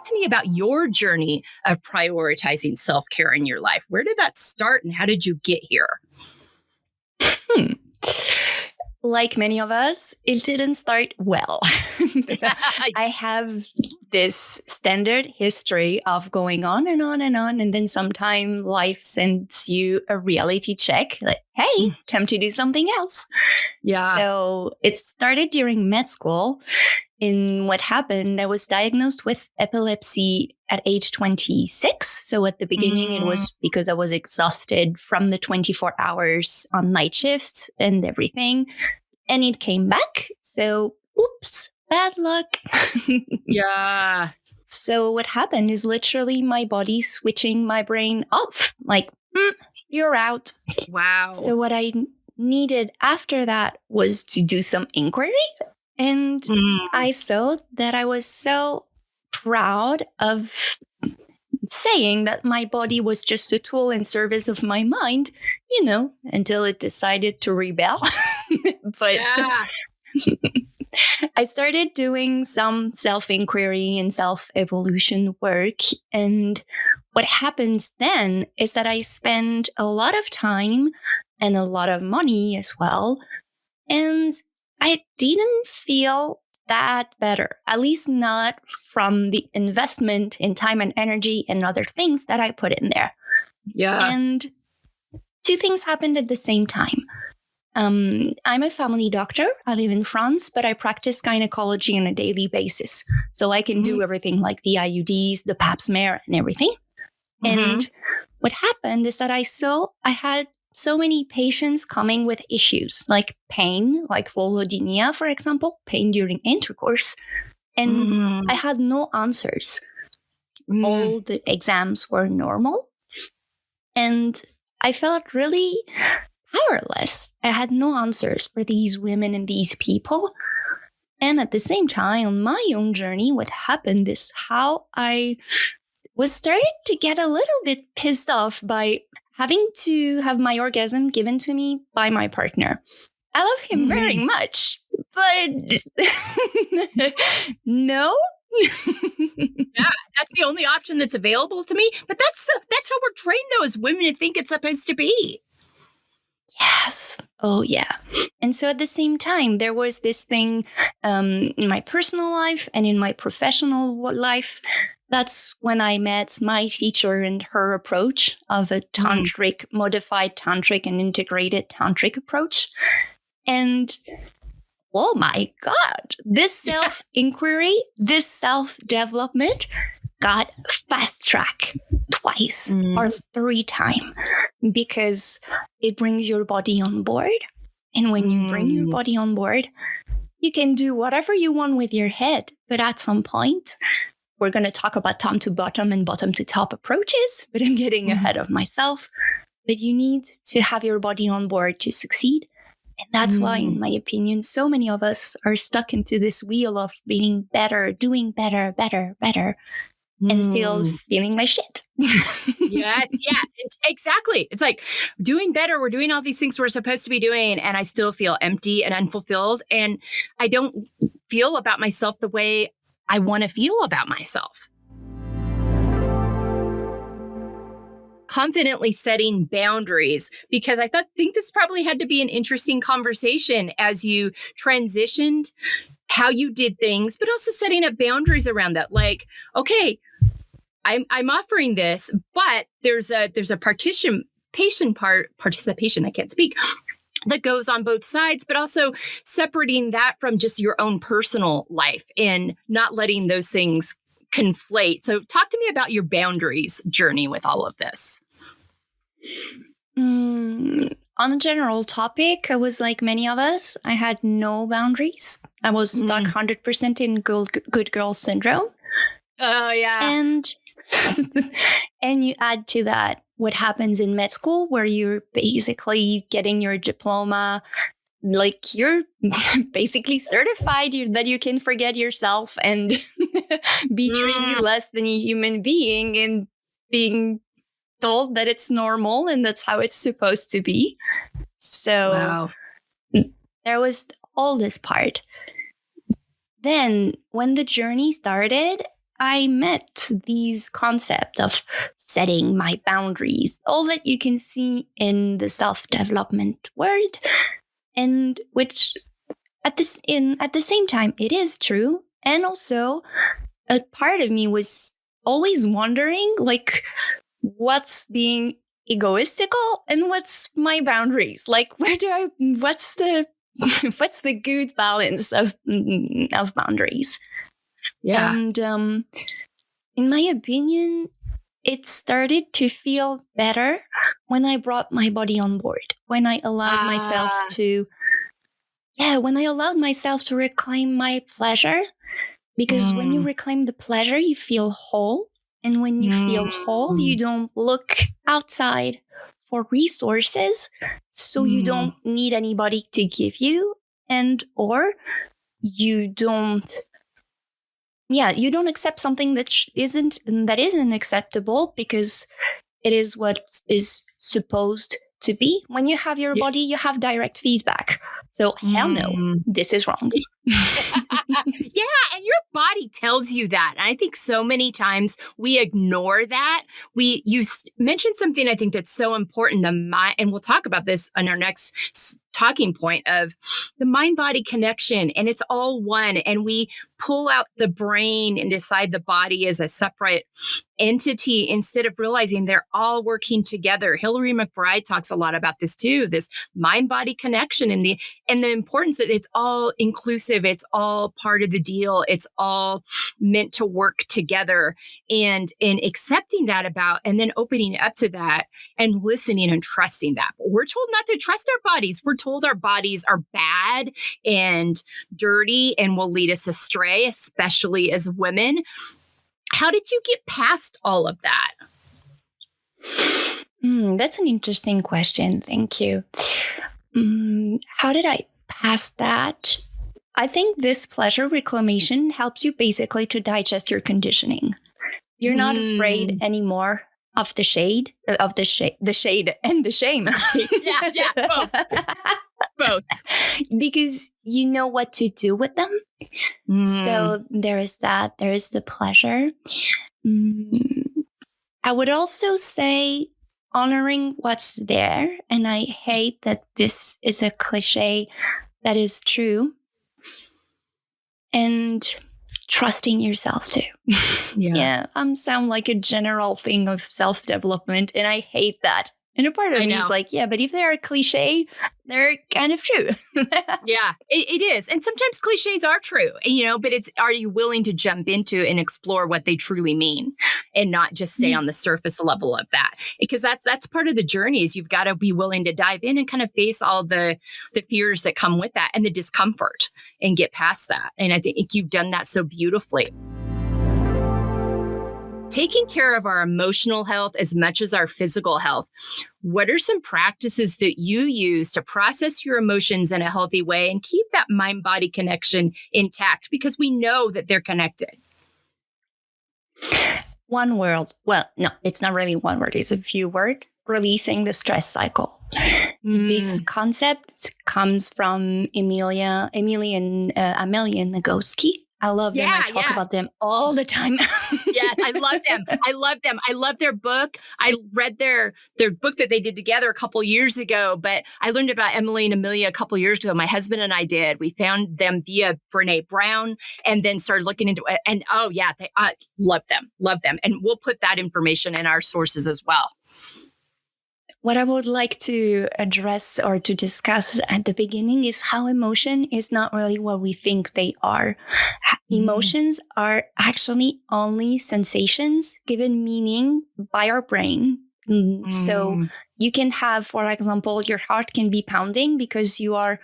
to me about your journey of prioritizing self-care in your life. Where did that start and how did you get here? Like many of us, it didn't start well. I have this standard history of going on and on and on. And then sometime life sends you a reality check like, hey, time to do something else. Yeah. So it started during med school. In what happened, I was diagnosed with epilepsy at age 26. So at the beginning, it was because I was exhausted from the 24 hours on night shifts and everything. And it came back. So, oops, bad luck. Yeah. So what happened is literally my body switching my brain off. Like, you're out. Wow. So what I needed after that was to do some inquiry. And I saw that I was so proud of saying that my body was just a tool in service of my mind, until it decided to rebel. But I started doing some self-inquiry and self-evolution work. And what happens then is that I spend a lot of time and a lot of money as well. And I didn't feel that better, at least not from the investment in time and energy and other things that I put in there. Yeah. And two things happened at the same time. I'm a family doctor. I live in France, but I practice gynecology on a daily basis. So I can do everything like the IUDs, the pap smear and everything. And what happened is that I had so many patients coming with issues like pain, like vulvodynia, for example, pain during intercourse. And I had no answers. All the exams were normal. And I felt really powerless. I had no answers for these women and these people. And at the same time, on my own journey, what happened is how I was starting to get a little bit pissed off by having to have my orgasm given to me by my partner. I love him very much, but no. Yeah, that's the only option that's available to me. But that's how we're trained, though, as women, to think it's supposed to be. Yes. Oh, yeah. And so at the same time, there was this thing in my personal life and in my professional life. That's when I met my teacher and her approach of a tantric, modified tantric and integrated tantric approach. And oh my God, this self-inquiry, this self-development got fast track twice or 3 times because it brings your body on board. And when you bring your body on board, you can do whatever you want with your head. But at some point, we're going to talk about top to bottom and bottom to top approaches, but I'm getting ahead of myself. But you need to have your body on board to succeed. And that's why, in my opinion, so many of us are stuck into this wheel of being better, doing better, and still feeling like shit. Yes, yeah, exactly. It's like doing better. We're doing all these things we're supposed to be doing, and I still feel empty and unfulfilled. And I don't feel about myself the way I want to feel about myself. Confidently setting boundaries, because I think this probably had to be an interesting conversation as you transitioned how you did things, but also setting up boundaries around that. Like, okay, I'm offering this, but there's a participation. I can't speak. That goes on both sides, but also separating that from just your own personal life and not letting those things conflate. So talk to me about your boundaries journey with all of this. On a general topic, I was like many of us. I had no boundaries. I was stuck 100% in good girl syndrome. Oh, yeah. And you add to that what happens in med school, where you're basically getting your diploma, like you're basically certified that you can forget yourself and be treated less than a human being, and being told that it's normal and that's how it's supposed to be. So there was all this part. Then when the journey started, I met these concepts of setting my boundaries, all that you can see in the self-development word, and which at the same time it is true. And also a part of me was always wondering, like, what's being egoistical and what's my boundaries? Like, what's the what's the good balance of boundaries? Yeah. And in my opinion, it started to feel better when I brought my body on board, when I allowed myself to, when I allowed myself to reclaim my pleasure. Because when you reclaim the pleasure, you feel whole. And when you feel whole, you don't look outside for resources. So you don't need anybody to give you, and or you don't accept something that isn't acceptable because it is what is supposed to be. When you have your body, you have direct feedback. So hell no, this is wrong. Yeah, and your body tells you that. And I think so many times we ignore that. You mentioned something I think that's so important. The mind, and we'll talk about this on our next talking point of the mind-body connection, and it's all one. And we pull out the brain and decide the body is a separate entity instead of realizing they're all working together. Hillary McBride talks a lot about this too, this mind-body connection and the importance that it's all inclusive. It's all part of the deal. It's all meant to work together, and accepting that about, and then opening up to that and listening and trusting that. But we're told not to trust our bodies. We're told our bodies are bad and dirty and will lead us astray, especially as women. How did you get past all of that? That's an interesting question. Thank you. How did I pass that? I think this pleasure reclamation helps you basically to digest your conditioning. You're not afraid anymore of the shade and the shame. Yeah, both. Because you know what to do with them. So there is that. There is the pleasure. I would also say honoring what's there. And I hate that this is a cliche that is true. And trusting yourself too. Yeah. Sound like a general thing of self-development. And I hate that. And a part of me is like, yeah, but if they're a cliche, they're kind of true. Yeah, it is. And sometimes cliches are true, but are you willing to jump into and explore what they truly mean and not just stay on the surface level of that? Because that's part of the journey, is you've got to be willing to dive in and kind of face all the fears that come with that and the discomfort and get past that. And I think you've done that so beautifully. Taking care of our emotional health as much as our physical health, what are some practices that you use to process your emotions in a healthy way and keep that mind-body connection intact? Because we know that they're connected. One word. Well, no, it's not really one word. It's a few words. Releasing the stress cycle. This concept comes from Amelia Nagoski. I love them. I talk about them all the time. Yes, I love them. I love their book. I read their book that they did together a couple years ago, but I learned about Emily and Amelia a couple years ago. My husband and I did. We found them via Brene Brown and then started looking into it. And they love them. And we'll put that information in our sources as well. What I would like to address or to discuss at the beginning is how emotion is not really what we think they are. Emotions are actually only sensations given meaning by our brain. So you can have, for example, your heart can be pounding because you are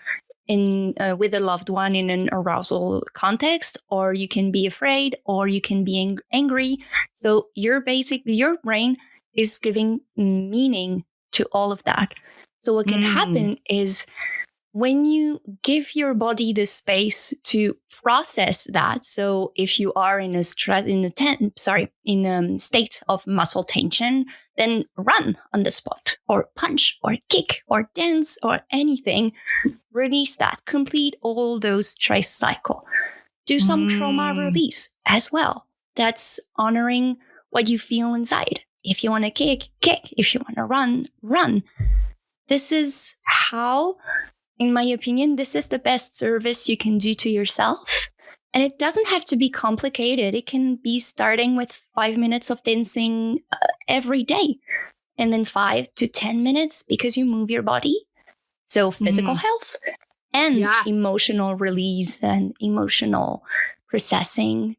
in with a loved one in an arousal context, or you can be afraid, or you can be angry. So your brain is giving meaning to all of that. So what can happen is when you give your body the space to process that. So if you are in a state of muscle tension, then run on the spot, or punch, or kick, or dance, or anything. Release that. Complete all those stress cycle. Do some trauma release as well. that's honoring what you feel inside. If you want to kick, kick. If you want to run, run. This is how, in my opinion, this is the best service you can do to yourself. And it doesn't have to be complicated. It can be starting with 5 minutes of dancing every day, and then 5 to 10 minutes because you move your body. So physical health and emotional release and emotional processing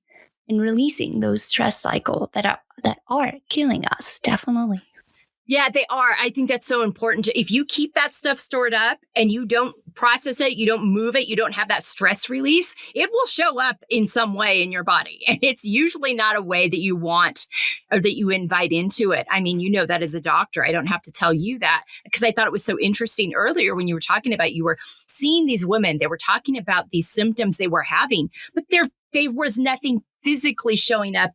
and releasing those stress cycles that are killing us, definitely. Yeah, they are. I think that's so important. If you keep that stuff stored up and you don't process it, you don't move it, you don't have that stress release, it will show up in some way in your body. And it's usually not a way that you want or that you invite into it. I mean, you know that as a doctor. I don't have to tell you that, because I thought it was so interesting earlier when you were talking about, you were seeing these women, they were talking about these symptoms they were having, but there was nothing physically showing up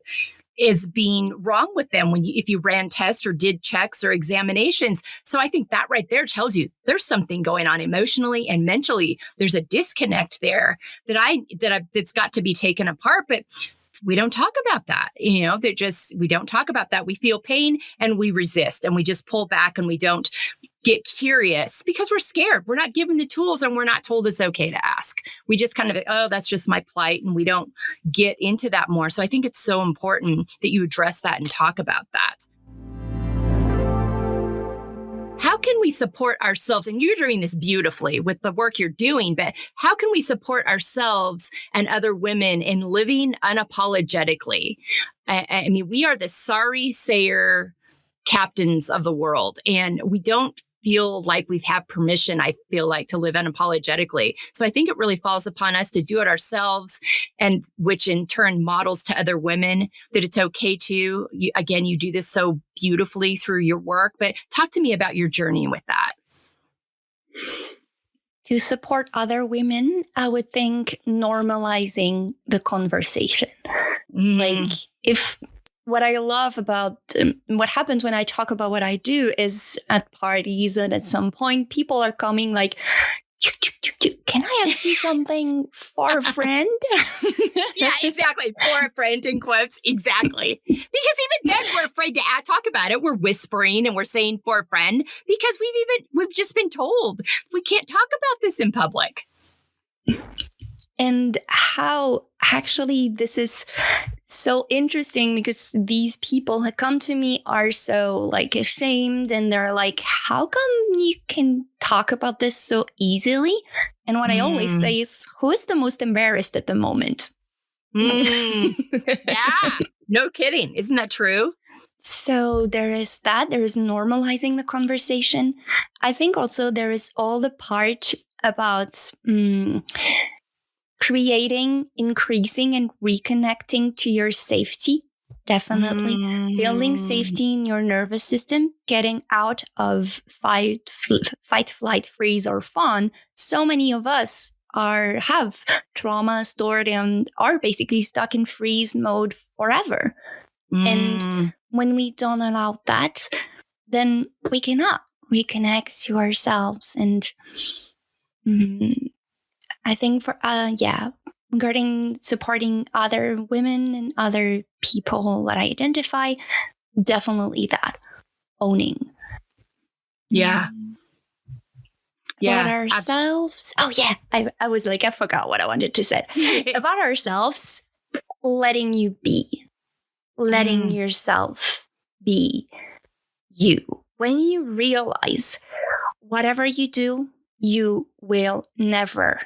is being wrong with them if you ran tests or did checks or examinations. So I think that right there tells you there's something going on emotionally and mentally. There's a disconnect there that's got to be taken apart. But we don't talk about that. We don't talk about that. We feel pain and we resist and we just pull back and we don't get curious because we're scared. We're not given the tools and we're not told it's okay to ask. We just kind of, oh, that's just my plight. And we don't get into that more. So I think it's so important that you address that and talk about that. How can we support ourselves? And you're doing this beautifully with the work you're doing, but how can we support ourselves and other women in living unapologetically? I mean, we are the sorry sayer captains of the world, and we don't feel like we have permission, I feel like, to live unapologetically. So I think it really falls upon us to do it ourselves, and which in turn models to other women that it's okay to. You do this so beautifully through your work, but talk to me about your journey with that. To support other women, I would think normalizing the conversation. Like what I love about what happens when I talk about what I do is at parties and at some point people are coming like, can I ask you something for a friend? Yeah, exactly. For a friend, in quotes. Exactly. Because even then we're afraid to talk about it. We're whispering and we're saying for a friend because we've just been told we can't talk about this in public. And how actually this is so interesting because these people that come to me are so like ashamed and they're like, how come you can talk about this so easily? And what I always say is, who is the most embarrassed at the moment? Yeah, no kidding. Isn't that true? So there is that. There is normalizing the conversation. I think also there is all the part about creating, increasing, and reconnecting to your safety. Definitely. Building safety in your nervous system, getting out of fight, flight, freeze, or fawn. So many of us have trauma stored and are basically stuck in freeze mode forever. And when we don't allow that, then we cannot reconnect to ourselves. And I think regarding supporting other women and other people that I identify, definitely that owning. Yeah. About ourselves. Oh yeah. I was like, I forgot what I wanted to say. About ourselves, letting you be. Letting yourself be you. When you realize whatever you do, you will never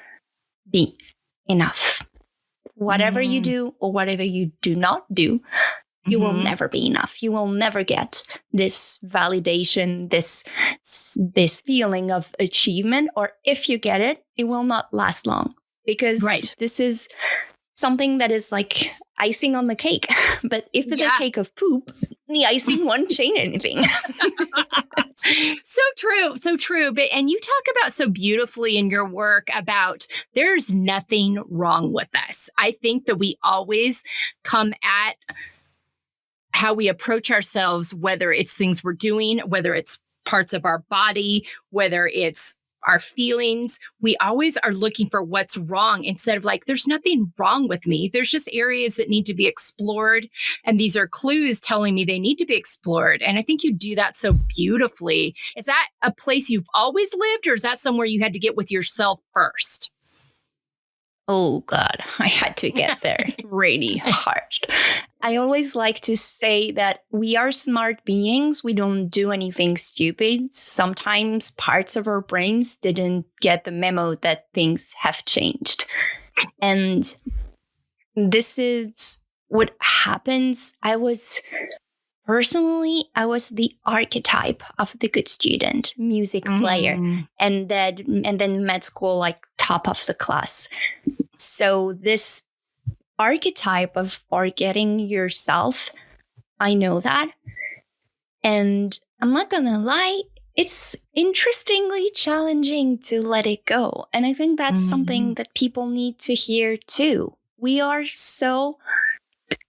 be enough. Whatever you do or whatever you do not do, you will never be enough. You will never get this validation, this feeling of achievement, or if you get it, it will not last long because this is something that is like icing on the cake. But if it's a cake of poop, the icing won't change anything. So true. So true. And you talk about so beautifully in your work about there's nothing wrong with us. I think that we always come at how we approach ourselves, whether it's things we're doing, whether it's parts of our body, whether it's our feelings. We always are looking for what's wrong instead of like, there's nothing wrong with me. There's just areas that need to be explored. And these are clues telling me they need to be explored. And I think you do that so beautifully. Is that a place you've always lived, or is that somewhere you had to get with yourself first? Oh God, I had to get there really hard. I always like to say that we are smart beings. We don't do anything stupid. Sometimes parts of our brains didn't get the memo that things have changed. And this is what happens. Personally, I was the archetype of the good student, music player, and then med school, like top of the class. So this archetype of forgetting yourself, I know that. And I'm not gonna lie, it's interestingly challenging to let it go. And I think that's something that people need to hear too. We are so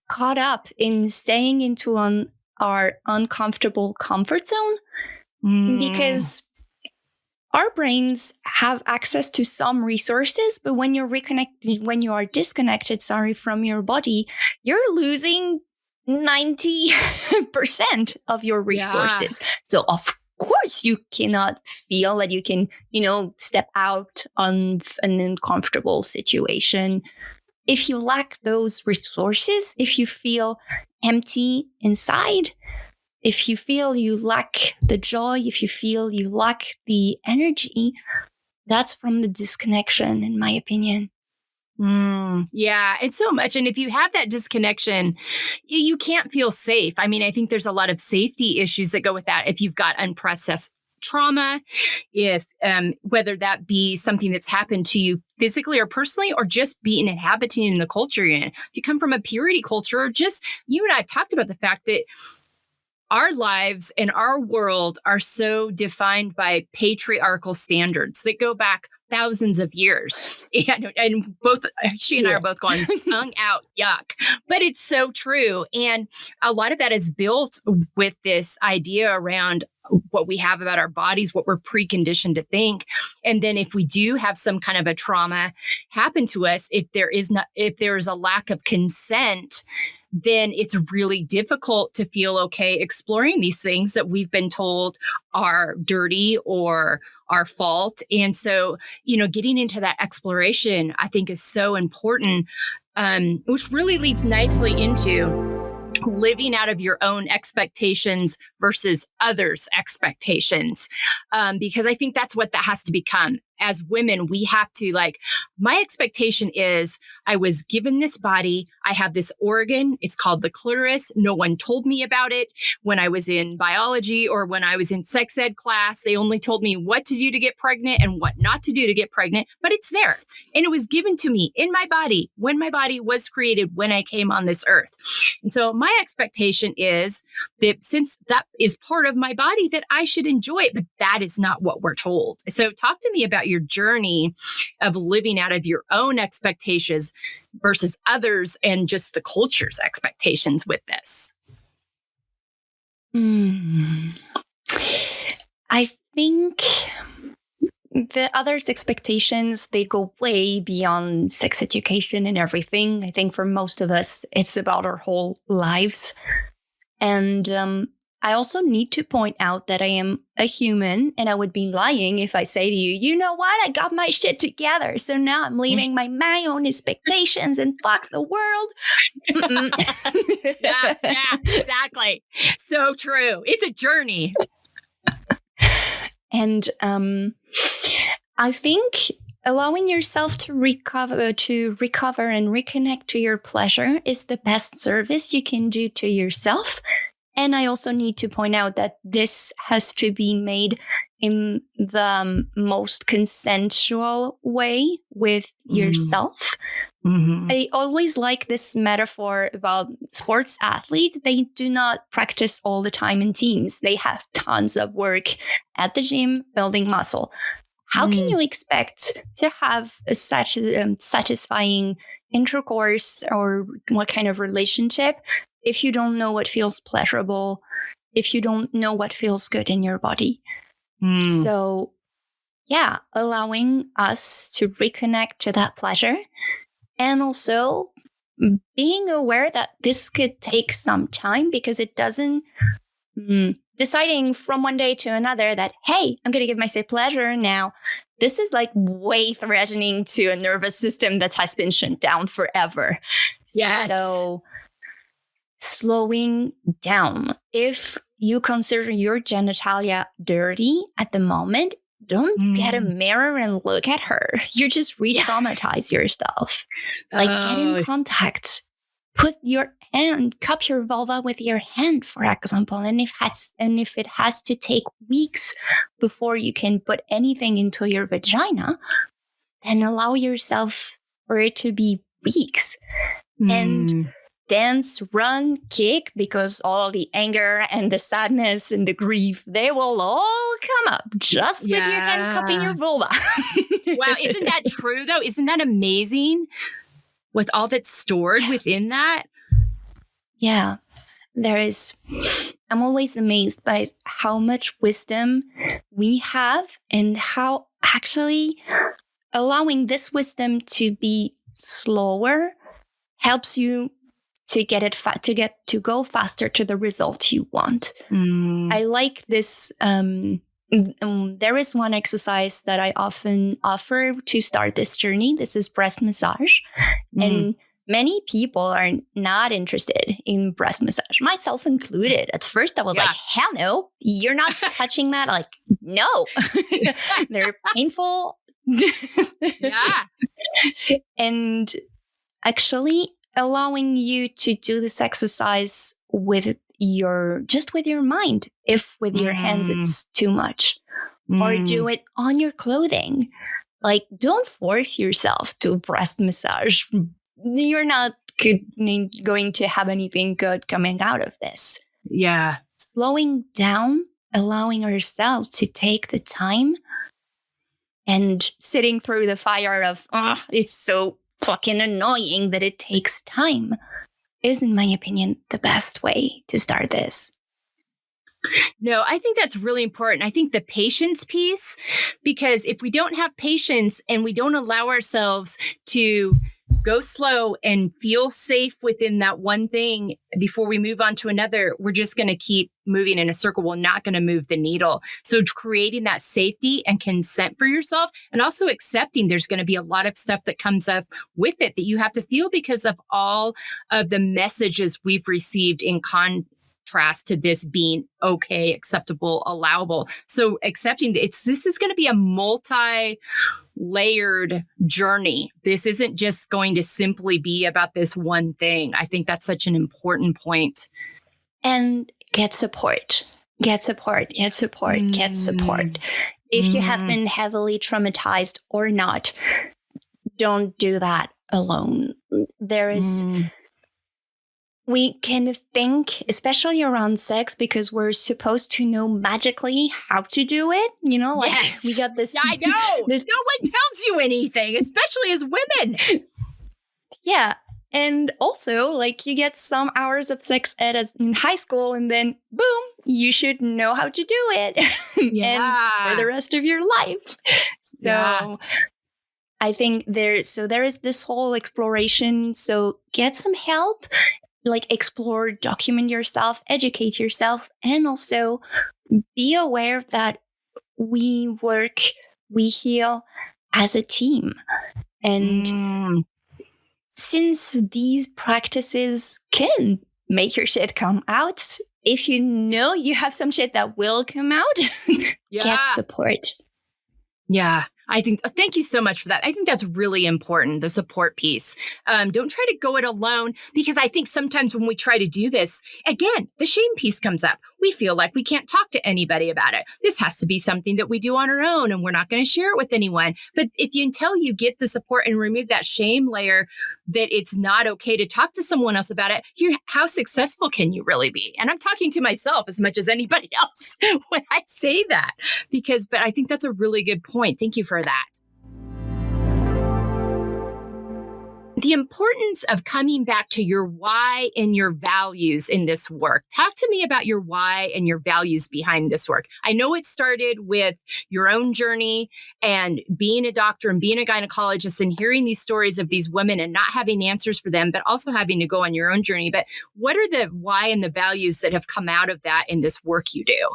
caught up in staying into our uncomfortable comfort zone because our brains have access to some resources, but when when you are disconnected, from your body, you're losing 90% of your resources. Yeah. So of course you cannot feel that you can, step out on an uncomfortable situation. If you lack those resources, if you feel empty inside, if you feel you lack the joy, if you feel you lack the energy, that's from the disconnection, in my opinion. Yeah, it's so much. And if you have that disconnection, you can't feel safe. I mean, I think there's a lot of safety issues that go with that. If you've got unprocessed trauma, if whether that be something that's happened to you physically or personally, or just being inhabiting in the culture you're in. If you come from a purity culture, or just you and I have talked about the fact that our lives and our world are so defined by patriarchal standards that go back thousands of years. And both she and I are both going tongue out, yuck. But it's so true. And a lot of that is built with this idea around what we have about our bodies, what we're preconditioned to think. And then if we do have some kind of a trauma happen to us, if there is a lack of consent, then it's really difficult to feel okay exploring these things that we've been told are dirty or our fault. And so, getting into that exploration, I think, is so important, which really leads nicely into living out of your own expectations versus others' expectations. Because I think that's what that has to become. As women, we have to my expectation is I was given this body. I have this organ. It's called the clitoris. No one told me about it when I was in biology or when I was in sex ed class. They only told me what to do to get pregnant and what not to do to get pregnant, but it's there. And it was given to me in my body when my body was created, when I came on this earth. And so my expectation is that since that is part of my body, that I should enjoy it, but that is not what we're told. So talk to me about your journey of living out of your own expectations versus others and just the culture's expectations with this. I think the others' expectations, they go way beyond sex education and everything. I think for most of us, it's about our whole lives. And I also need to point out that I am a human, and I would be lying if I say to you, you know what? I got my shit together. So now I'm leaving my own expectations and fuck the world. yeah, exactly. So true. It's a journey. And I think allowing yourself to recover and reconnect to your pleasure is the best service you can do to yourself. And I also need to point out that this has to be made in the most consensual way with yourself. I always like this metaphor about sports athletes. They do not practice all the time in teams. They have tons of work at the gym building muscle. How can you expect to have such a satisfying intercourse or what kind of relationship if you don't know what feels pleasurable, if you don't know what feels good in your body? So allowing us to reconnect to that pleasure, and also being aware that this could take some time, because it doesn't deciding from one day to another that, hey, I'm going to give myself pleasure now. This is like way threatening to a nervous system that has been shut down forever. Yes. So slowing down. If you consider your genitalia dirty at the moment, don't get a mirror and look at her. You just re-traumatize yourself. Like, get in contact. Put your hand, cup your vulva with your hand, for example. And if it has to take weeks before you can put anything into your vagina, then allow yourself for it to be weeks. And dance, run, kick, because all the anger and the sadness and the grief, they will all come up just with your hand cupping your vulva. Wow, isn't that true though? Isn't that amazing? With all that's stored within that? Yeah, I'm always amazed by how much wisdom we have, and how actually allowing this wisdom to be slower helps you to to go faster to the result you want. I like this. There is one exercise that I often offer to start this journey. This is breast massage. And many people are not interested in breast massage, myself included. At first, I was like, hell no, you're not touching that. Like, no, they're painful. And actually allowing you to do this exercise with your mind. If with your hands it's too much, or do it on your clothing. Like, don't force yourself to breast massage. You're not going to have anything good coming out of this. Yeah. Slowing down, allowing ourselves to take the time, and sitting through the fire of, it's so fucking annoying that it takes time, is, in my opinion, the best way to start this. No, I think that's really important. I think the patience piece, because if we don't have patience and we don't allow ourselves to go slow and feel safe within that one thing before we move on to another, we're just going to keep moving in a circle. We're not going to move the needle. So creating that safety and consent for yourself, and also accepting there's going to be a lot of stuff that comes up with it that you have to feel because of all of the messages we've received in contrast to this being okay, acceptable, allowable. So accepting this is going to be a multi-layered journey. This isn't just going to simply be about this one thing. I think that's such an important point. And get support. Get support. Get support. Get support. If you have been heavily traumatized or not, don't do that alone. There is... We can think, especially around sex, because we're supposed to know magically how to do it. You know, like we got this. Yeah, I know. No one tells you anything, especially as women. Yeah. And also, like, you get some hours of sex ed in high school, and then boom, you should know how to do it and for the rest of your life. So I think there is this whole exploration. So get some help. Like, explore, document yourself, educate yourself, and also be aware that we heal as a team. And since these practices can make your shit come out, if you know you have some shit that will come out, get support. Yeah. I think, thank you so much for that. I think that's really important, the support piece. Don't try to go it alone, because I think sometimes when we try to do this, again, the shame piece comes up. We feel like we can't talk to anybody about it. This has to be something that we do on our own, and we're not going to share it with anyone. But until you get the support and remove that shame layer, that it's not okay to talk to someone else about it, how successful can you really be? And I'm talking to myself as much as anybody else when I say that, but I think that's a really good point. Thank you for that. the importance of coming back to your why and your values in this work. Talk to me about your why and your values behind this work. I know it started with your own journey and being a doctor and being a gynecologist and hearing these stories of these women and not having answers for them, but also having to go on your own journey. But what are the why and the values that have come out of that in this work you do?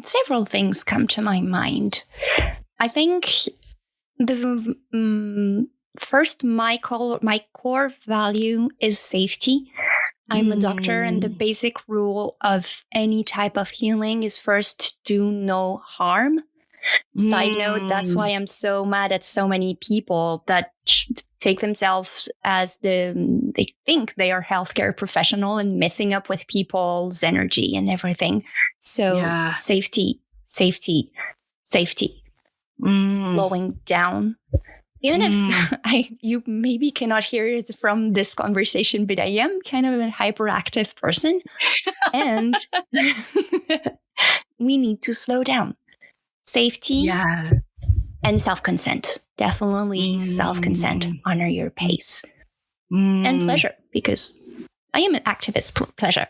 Several things come to my mind. I think the first, my core value is safety. I'm a doctor, and the basic rule of any type of healing is first do no harm. Side note, that's why I'm so mad at so many people that take themselves as they think they are healthcare professional and messing up with people's energy and everything. So safety. Slowing down. Even if you maybe cannot hear it from this conversation, but I am kind of a hyperactive person. And we need to slow down. Safety and self-consent. Definitely self-consent. Honor your pace. And pleasure, because I am an activist pleasure.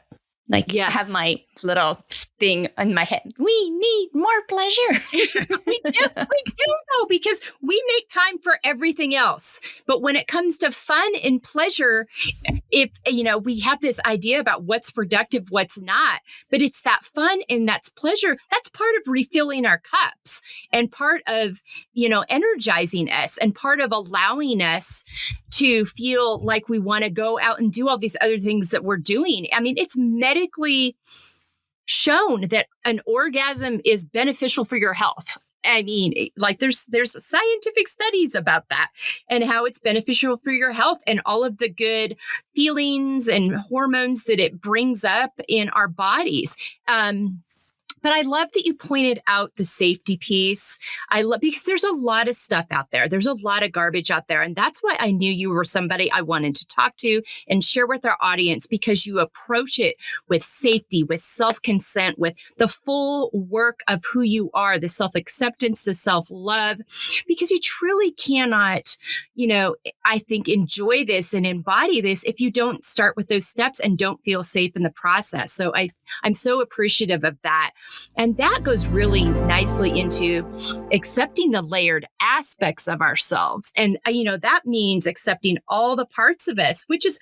Like, I have my little thing on my head. We need more pleasure. We do though, because we make time for everything else. But when it comes to fun and pleasure, if, we have this idea about what's productive, what's not, but it's that fun and that's pleasure. That's part of refilling our cups and part of, energizing us and part of allowing us to feel like we want to go out and do all these other things that we're doing. I mean, it's medically shown that an orgasm is beneficial for your health. I mean, like there's scientific studies about that and how it's beneficial for your health and all of the good feelings and hormones that it brings up in our bodies. But I love that you pointed out the safety piece. Because there's a lot of stuff out there. There's a lot of garbage out there. And that's why I knew you were somebody I wanted to talk to and share with our audience, because you approach it with safety, with self-consent, with the full work of who you are, the self-acceptance, the self-love, because you truly cannot, I think, enjoy this and embody this if you don't start with those steps and don't feel safe in the process. So I'm so appreciative of that. And that goes really nicely into accepting the layered aspects of ourselves. And, that means accepting all the parts of us, which is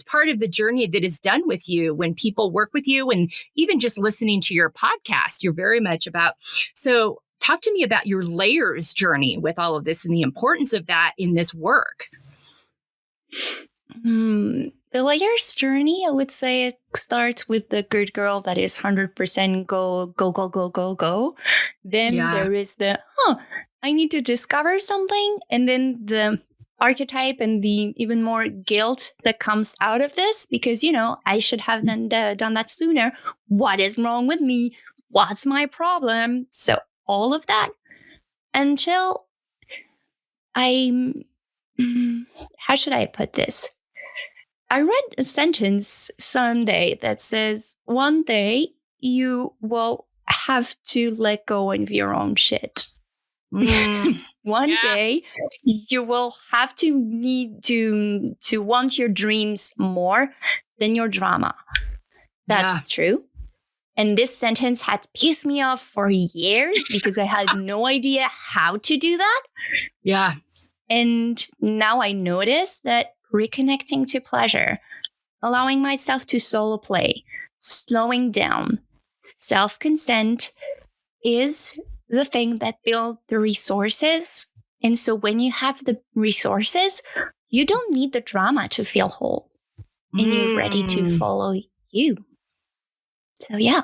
part of the journey that is done with you when people work with you and even just listening to your podcast, you're very much about. So talk to me about your layers journey with all of this and the importance of that in this work. The layers journey, I would say it starts with the good girl that is 100% go. Then there is the, I need to discover something. And then the archetype and the even more guilt that comes out of this because, I should have done that sooner. What is wrong with me? What's my problem? So all of that until how should I put this? I read a sentence someday that says, one day you will have to let go of your own shit. One day you will have to need to want your dreams more than your drama. That's true. And this sentence had pissed me off for years because I had no idea how to do that. Yeah. And now I notice that reconnecting to pleasure, allowing myself to solo play, slowing down, self-consent is the thing that builds the resources. And so when you have the resources, you don't need the drama to feel whole. And you're ready to follow you. So I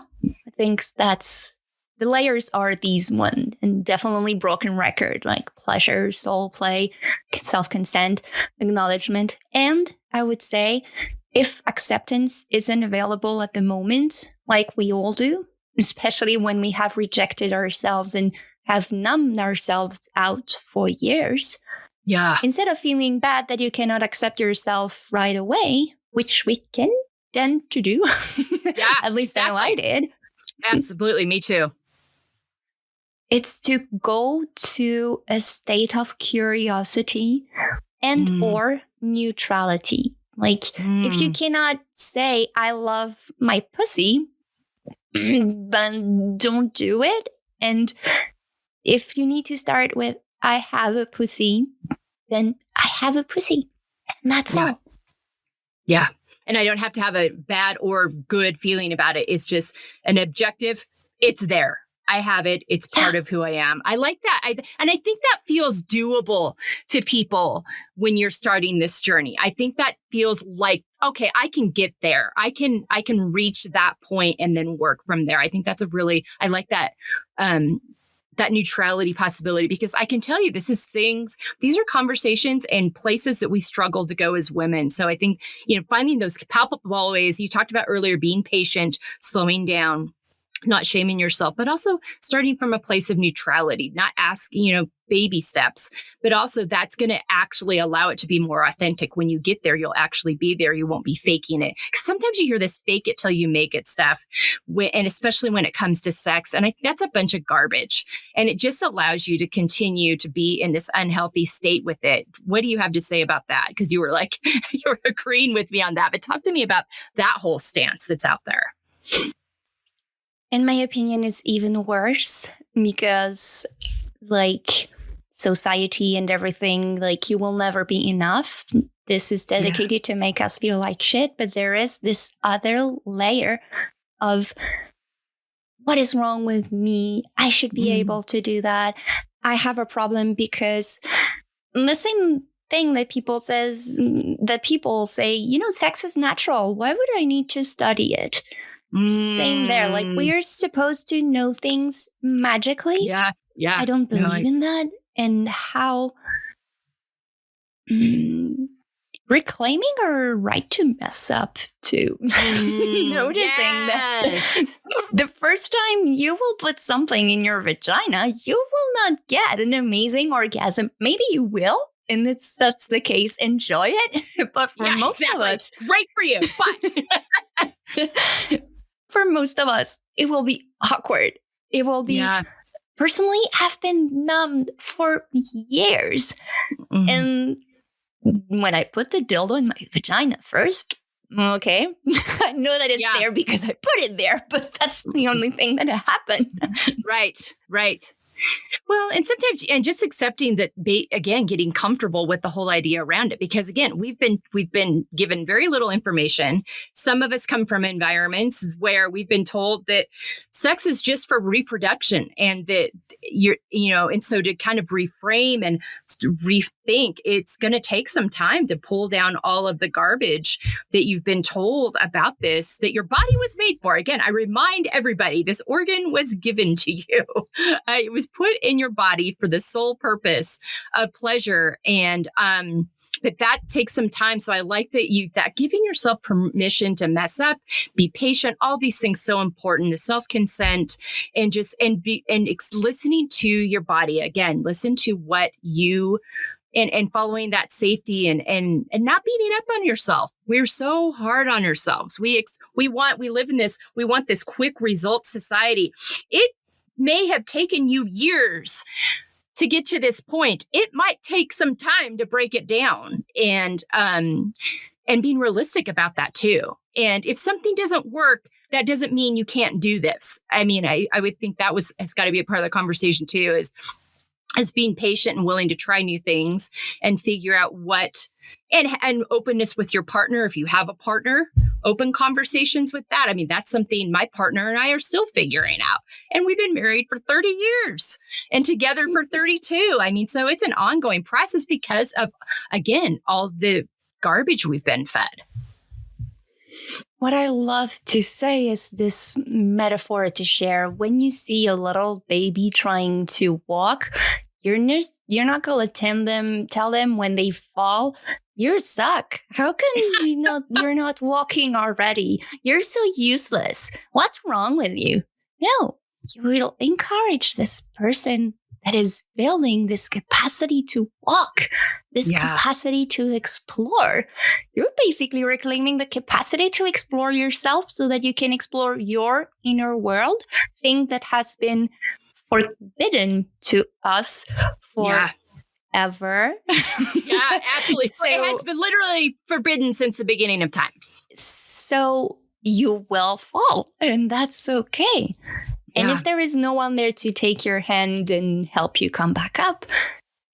think that's the layers are these one, and definitely broken record, like pleasure, soul play, self-consent, acknowledgement. And I would say if acceptance isn't available at the moment, like we all do, especially when we have rejected ourselves and have numbed ourselves out for years. Yeah. Instead of feeling bad that you cannot accept yourself right away, which we can tend to do. Yeah. At least I know I did. Absolutely. Me too. It's to go to a state of curiosity and or neutrality. Like, if you cannot say, I love my pussy, then don't do it. And if you need to start with, I have a pussy, then I have a pussy. And that's all. Yeah. And I don't have to have a bad or good feeling about it. It's just an objective. It's there. I have it. It's part of who I am. I like that. And I think that feels doable to people when you're starting this journey. I think that feels like, okay, I can get there. I can reach that point and then work from there. I think that's I like that, that neutrality possibility, because I can tell you these are conversations and places that we struggle to go as women. So I think, finding those palpable ways you talked about earlier, being patient, slowing down, not shaming yourself, but also starting from a place of neutrality, not asking, baby steps, but also that's going to actually allow it to be more authentic. When you get there, you'll actually be there. You won't be faking it. Because sometimes you hear this fake it till you make it stuff. And especially when it comes to sex. And that's a bunch of garbage. And it just allows you to continue to be in this unhealthy state with it. What do you have to say about that? Because you were you were agreeing with me on that. But talk to me about that whole stance that's out there. In my opinion, it's even worse because, society and everything, you will never be enough. This is dedicated to make us feel like shit, but there is this other layer of what is wrong with me? I should be able to do that. I have a problem because the same thing that people say, sex is natural. Why would I need to study it? Same there. We're supposed to know things magically. Yeah. I don't believe in that. And how reclaiming our right to mess up too. Noticing that the first time you will put something in your vagina, you will not get an amazing orgasm. Maybe you will. And that's the case. Enjoy it. But for most of us, great for you. But for most of us, it will be awkward. It will be. Personally, I've been numbed for years. And when I put the dildo in my vagina first, okay, I know that it's there because I put it there, but that's the only thing that happened. Right. Well, and sometimes, and just accepting that, again, getting comfortable with the whole idea around it, because again, we've been given very little information. Some of us come from environments where we've been told that sex is just for reproduction, and that and so to kind of reframe and rethink, it's going to take some time to pull down all of the garbage that you've been told about this, that your body was made for. Again, I remind everybody, this organ was given to you. It was put in your body for the sole purpose of pleasure. And, but that takes some time. So I like that giving yourself permission to mess up, be patient, all these things so important, to self-consent, and listening to your body. Again, listen to what you and following that safety and not beating up on yourself. We're so hard on ourselves. We live in this, we want this quick result society. It may have taken you years to get to this point. It might take some time to break it down, and being realistic about that too. And if something doesn't work, that doesn't mean you can't do this. I mean, I would think that has got to be a part of the conversation too, is being patient and willing to try new things and figure out what, and openness with your partner. If you have a partner, open conversations with that. I mean, that's something my partner and I are still figuring out. And we've been married for 30 years and together for 32. I mean, so it's an ongoing process because of, again, all the garbage we've been fed. What I love to say is this metaphor to share. When you see a little baby trying to walk, you're not going to tell them when they fall, you suck. How come you're not walking already? You're so useless. What's wrong with you? No, you will encourage this person that is building this capacity to walk, this capacity to explore. You're basically reclaiming the capacity to explore yourself so that you can explore your inner world, thing that has been forbidden to us Yeah. forever. Yeah, absolutely. So- it has been literally forbidden since the beginning of time. So you will fall, and that's okay. And Yeah. if there is no one there to take your hand and help you come back up,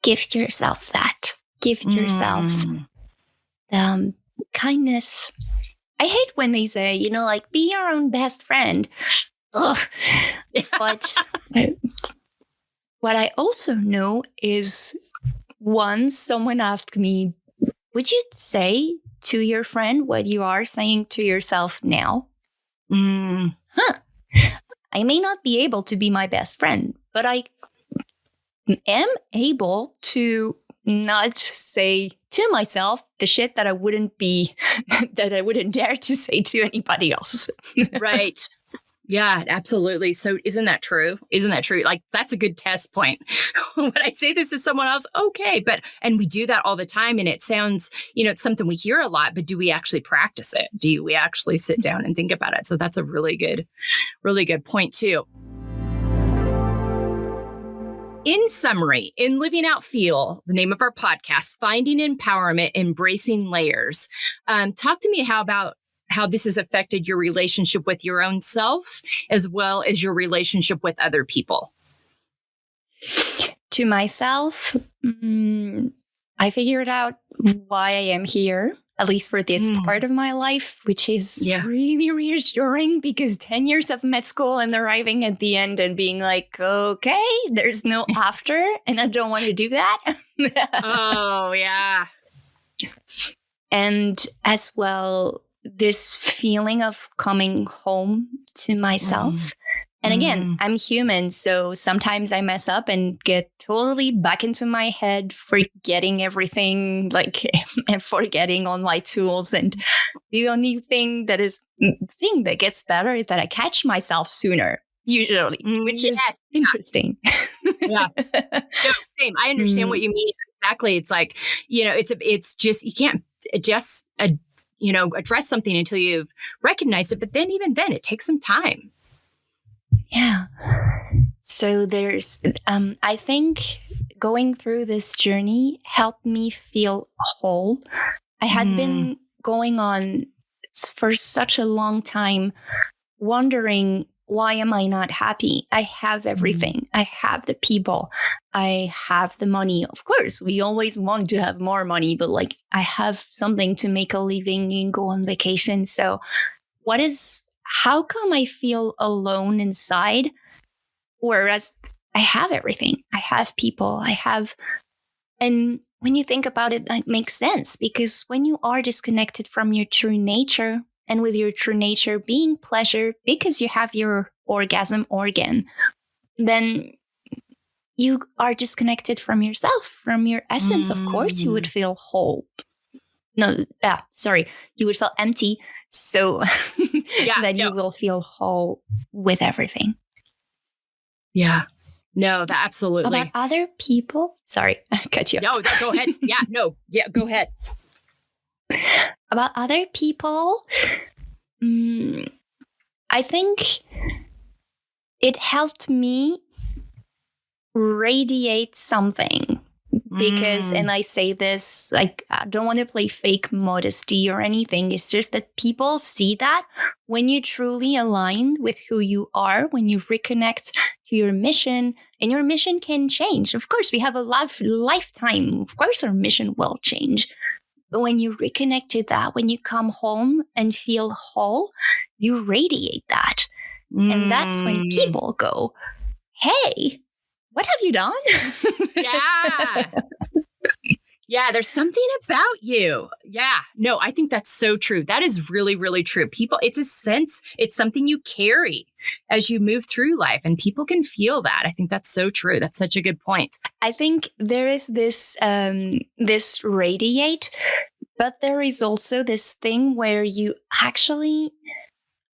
gift yourself that. Gift yourself kindness. I hate when they say, like, be your own best friend. Ugh. But what I also know is once someone asked me, would you say to your friend what you are saying to yourself now? I may not be able to be my best friend, but I am able to not say to myself the shit that I wouldn't dare to say to anybody else. Right. Yeah, absolutely. So isn't that true? Isn't that true? Like, that's a good test point. When I say this to someone else, okay. And we do that all the time. And it sounds, it's something we hear a lot, but do we actually practice it? Do we actually sit down and think about it? So that's a really good point too. In summary, in Living Out Feel, the name of our podcast, Finding Empowerment, Embracing Layers. Talk to me how this has affected your relationship with your own self, as well as your relationship with other people. To myself, I figured out why I am here, at least for this part of my life, which is really reassuring, because 10 years of med school and arriving at the end and being like, okay, there's no after, and I don't want to do that. Oh, yeah. And as well, this feeling of coming home to myself. And again, I'm human, so sometimes I mess up and get totally back into my head, forgetting everything, and forgetting all my tools. And the only thing that gets better is that I catch myself sooner, usually, which is interesting. Yeah. No, same. I understand what you mean. Exactly. It's like, it's just, you can't just, address something until you've recognized it. But then even then, it takes some time. Yeah. So there's, I think going through this journey helped me feel whole. I had been going on for such a long time, wondering, why am I not happy? I have everything. I have the people. I have the money. Of course, we always want to have more money, but I have something to make a living and go on vacation. So how come I feel alone inside? Whereas I have everything. I have people. And when you think about it, that makes sense, because when you are disconnected from your true nature, and with your true nature being pleasure because you have your orgasm organ, then you are disconnected from yourself, from your essence. Of course, you would feel whole. You would feel empty. So you will feel whole with everything. Yeah. No, that absolutely. About other people. Sorry, I cut you off. No, go ahead. Yeah, no. Yeah, go ahead. About other people, I think it helped me radiate something. Because, and I say this, I don't want to play fake modesty or anything. It's just that people see that when you truly align with who you are, when you reconnect to your mission, and your mission can change. Of course, we have a lifetime. Of course, our mission will change. But when you reconnect to that, when you come home and feel whole, you radiate that. And that's when people go, hey, what have you done? Yeah. Yeah, there's something about you. Yeah. No, I think that's so true. That is really, really true. People, it's a sense, it's something you carry as you move through life, and people can feel that. I think that's so true. That's such a good point. I think there is this radiate, but there is also this thing where you actually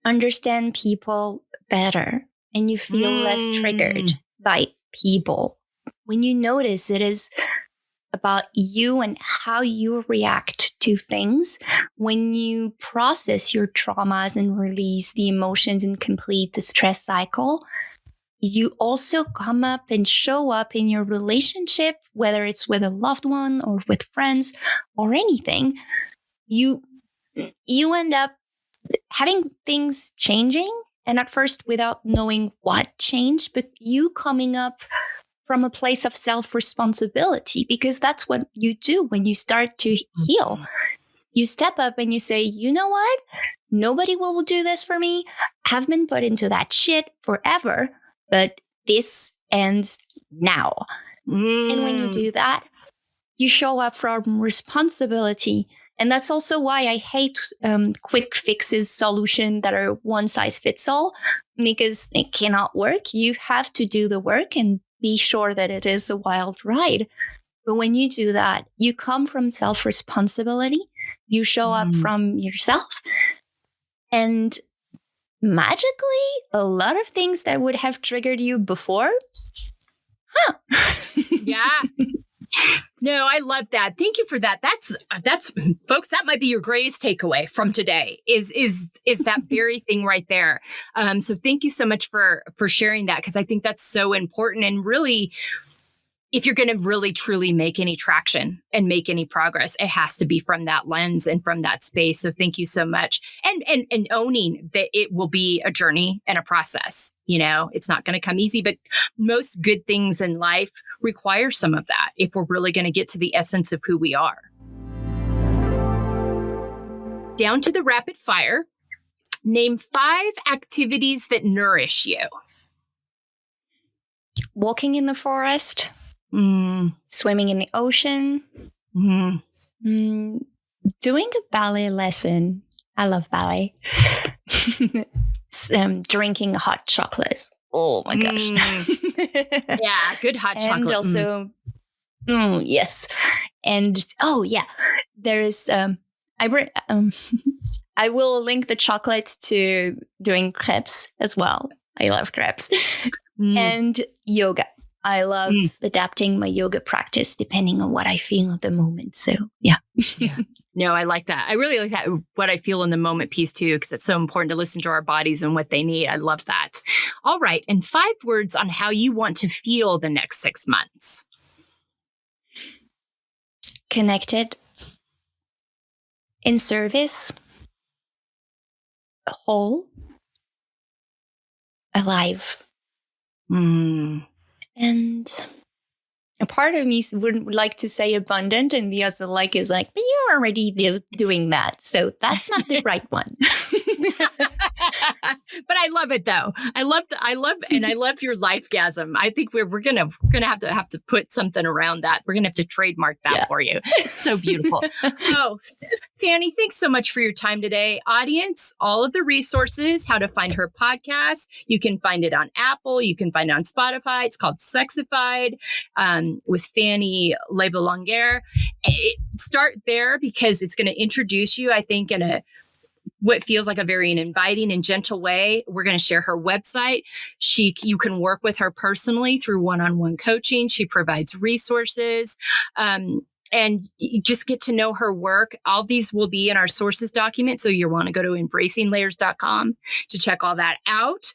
understand people better and you feel less triggered by people. When you notice it is about you and how you react to things, when you process your traumas and release the emotions and complete the stress cycle, you also come up and show up in your relationship, whether it's with a loved one or with friends or anything, you end up having things changing. And at first, without knowing what changed, but you coming up from a place of self-responsibility, because that's what you do when you start to heal. You step up and you say, you know what? Nobody will do this for me. I've been put into that shit forever, but this ends now. And when you do that, you show up from responsibility. And that's also why I hate quick fixes, solutions that are one size fits all, because it cannot work. You have to do the work and be sure that it is a wild ride. But when you do that, you come from self-responsibility. You show up from yourself. And magically, a lot of things that would have triggered you before. Yeah. No, I love that. Thank you for that. That's folks, that might be your greatest takeaway from today is that very thing right there. So thank you so much for sharing that, because I think that's so important. And really, if you're going to really truly make any traction and make any progress, it has to be from that lens and from that space. So thank you so much. And owning that it will be a journey and a process. You know, it's not going to come easy, but most good things in life require some of that if we're really going to get to the essence of who we are. Down to the rapid fire. Name 5 activities that nourish you. Walking in the forest. Swimming in the ocean. Doing a ballet lesson. I love ballet. Drinking hot chocolate. Oh my gosh. Yeah, good hot chocolate. And also, yes. And there is, I will link the chocolate to doing crepes as well. I love crepes. And yoga. I love adapting my yoga practice depending on what I feel at the moment. So, yeah. No, I like that. I really like that, what I feel in the moment piece too, because it's so important to listen to our bodies and what they need. I love that. All right. And 5 words on how you want to feel the next 6 months. Connected. In service. Whole. Alive. And a part of me would like to say abundant, and the other is like, but you're already doing that. So that's not the right one. But I love it though. I love your lifegasm. I think we're gonna have to put something around that. We're gonna have to trademark that for you. It's so beautiful. Oh, Fanny, thanks so much for your time today. Audience, all of the resources, how to find her podcast. You can find it on Apple. You can find it on Spotify. It's called Sexified with Fanny Leboulanger. Start there because it's going to introduce you, I think, in what feels like a very inviting and gentle way. We're going to share her website. You can work with her personally through one-on-one coaching. She provides resources. And you just get to know her work. All these will be in our sources document. So you'll want to go to embracinglayers.com to check all that out.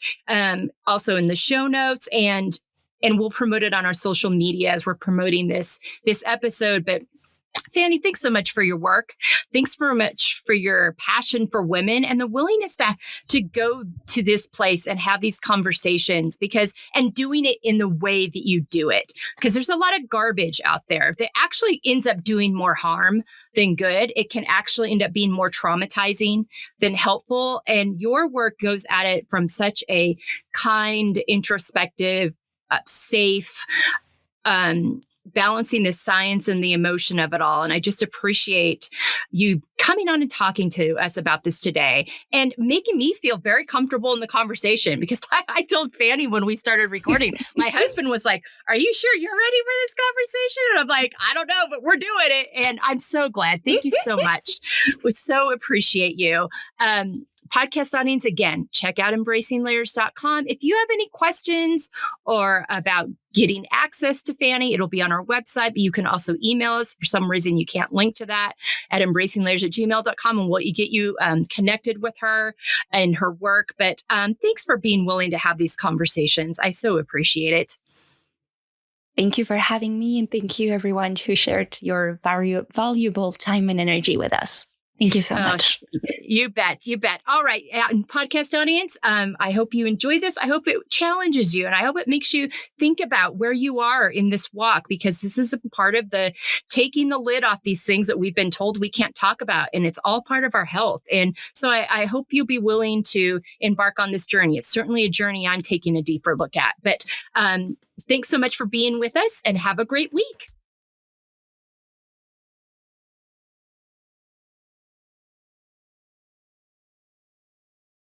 Also in the show notes, and we'll promote it on our social media as we're promoting this episode. But Fanny, thanks so much for your work. Thanks very much for your passion for women and the willingness to go to this place and have these conversations and doing it in the way that you do it. Because there's a lot of garbage out there that actually ends up doing more harm than good. It can actually end up being more traumatizing than helpful. And your work goes at it from such a kind, introspective, safe, balancing the science and the emotion of it all. And I just appreciate you coming on and talking to us about this today and making me feel very comfortable in the conversation, because I told Fanny when we started recording, my husband was like, are you sure you're ready for this conversation? And I'm like, I don't know, but we're doing it. And I'm so glad. Thank you so much. We so appreciate you. podcast audience, again, check out embracinglayers.com. If you have any questions or about getting access to Fanny, it'll be on our website, but you can also email us. For some reason, you can't link to that at embracinglayers@gmail.com, and we'll get you connected with her and her work. But thanks for being willing to have these conversations. I so appreciate it. Thank you for having me, and thank you everyone who shared your valuable time and energy with us. Thank you so much. You bet. You bet. All right. Podcast audience, I hope you enjoy this. I hope it challenges you, and I hope it makes you think about where you are in this walk, because this is a part of the taking the lid off these things that we've been told we can't talk about. And it's all part of our health. And so I hope you'll be willing to embark on this journey. It's certainly a journey I'm taking a deeper look at. But thanks so much for being with us, and have a great week.